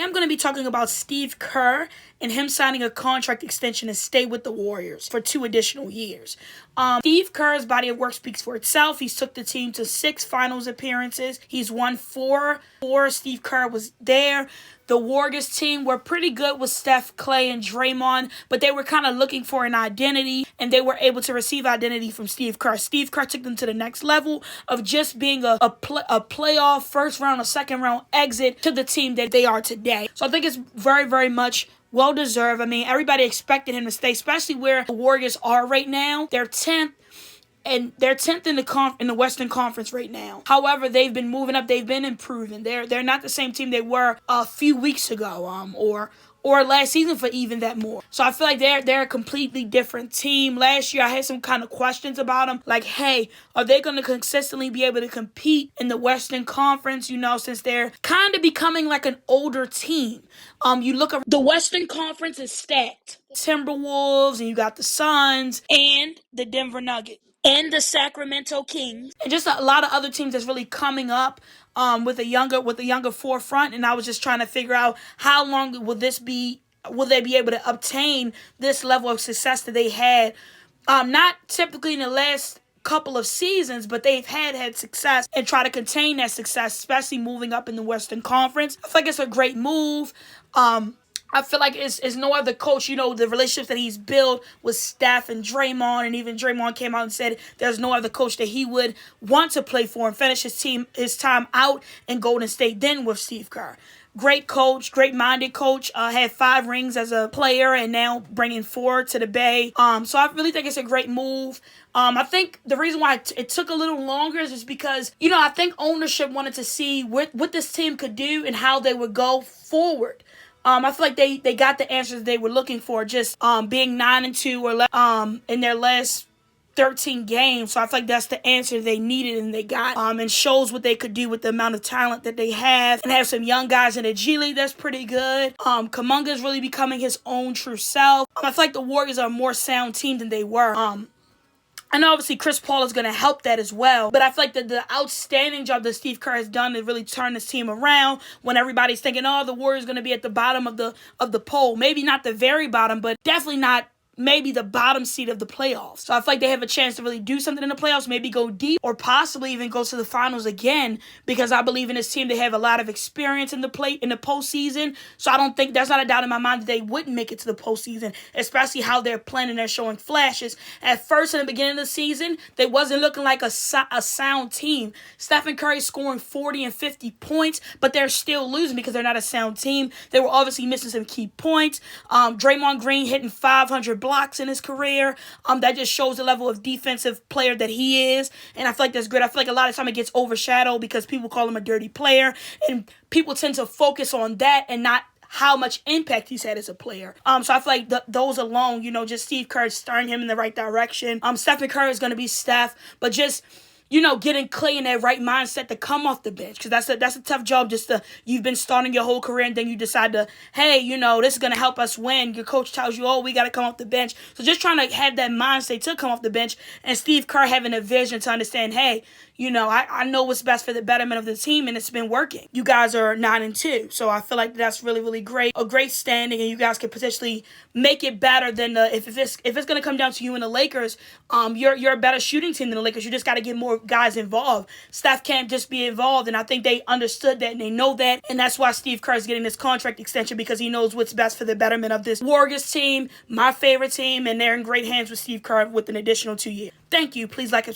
am going to be talking about Steve Kerr and him signing a contract extension to stay with the Warriors for 2 additional years. Steve Kerr's body of work speaks for itself. He's took the team to 6 finals appearances. He's won 4. Steve Kerr was there. The Warriors team were pretty good with Steph, Clay, and Draymond, but they were kind of looking for an identity, and they were able to receive identity from Steve Kerr. Steve Kerr took them to the next level of just being a playoff first round or second round exit to the team that they are today. So I think it's very, very much well-deserved. I mean, everybody expected him to stay, especially where the Warriors are right now. They're 10th. And they're 10th in the Western Conference right now. However, they've been moving up. They've been improving. They're not the same team they were a few weeks ago, or last season for even that more. So I feel like they're a completely different team. Last year, I had some kind of questions about them. Like, hey, are they going to consistently be able to compete in the Western Conference, since they're kind of becoming like an older team? You look at the Western Conference is stacked. Timberwolves, and you got the Suns, and the Denver Nuggets, and the Sacramento Kings, and just a lot of other teams that's really coming up with a younger forefront. And I was just trying to figure out how long will they be able to obtain this level of success that they had, not typically in the last couple of seasons, but they've had success and try to contain that success, especially moving up in the Western Conference. I feel like it's a great move. I feel like it's no other coach, the relationships that he's built with Steph and Draymond, and even Draymond came out and said there's no other coach that he would want to play for and finish his time out in Golden State than with Steve Kerr. Great coach, great-minded coach, had 5 rings as a player and now bringing 4 to the Bay. So I really think it's a great move. I think the reason why it took a little longer is just because, I think ownership wanted to see what this team could do and how they would go forward. I feel like they got the answers they were looking for, just being 9-2 or in their last 13 games. So I feel like that's the answer they needed and they got. And shows what they could do with the amount of talent that they have, and have some young guys in the G League that's pretty good. Kuminga is really becoming his own true self. I feel like the Warriors are a more sound team than they were. And obviously Chris Paul is going to help that as well. But I feel like the outstanding job that Steve Kerr has done to really turn this team around when everybody's thinking, the Warriors are going to be at the bottom of the poll. Maybe not the very bottom, but definitely not maybe the bottom seed of the playoffs. So I feel like they have a chance to really do something in the playoffs, maybe go deep, or possibly even go to the finals again, because I believe in this team. They have a lot of experience in the postseason. So I don't think there's not a doubt in my mind that they wouldn't make it to the postseason, especially how they're playing and they're showing flashes. At first, in the beginning of the season, they wasn't looking like a sound team. Stephen Curry scoring 40 and 50 points, but they're still losing because they're not a sound team. They were obviously missing some key points. Draymond Green hitting 500 blocks in his career. That just shows the level of defensive player that he is, and I feel like that's good. I feel like a lot of time it gets overshadowed because people call him a dirty player, and people tend to focus on that and not how much impact he's had as a player. So I feel like those alone, just Steve Kerr steering him in the right direction. Stephen Curry is going to be Steph, but just getting Clay in that right mindset to come off the bench, because that's a tough job. You've been starting your whole career and then you decide to, hey, this is going to help us win. Your coach tells you, we got to come off the bench. So just trying to have that mindset to come off the bench, and Steve Kerr having a vision to understand, hey, I know what's best for the betterment of the team, and it's been working. You guys are 9-2, so I feel like that's really, really great. A great standing, and you guys could potentially make it better than if it's going to come down to you and the Lakers. You're a better shooting team than the Lakers. You just got to get more guys involved. Steph can't just be involved, and I think they understood that and they know that, and that's why Steve Kerr is getting this contract extension, because he knows what's best for the betterment of this Warriors team, my favorite team, and they're in great hands with Steve Kerr with an additional 2 years. Thank you. Please like and subscribe.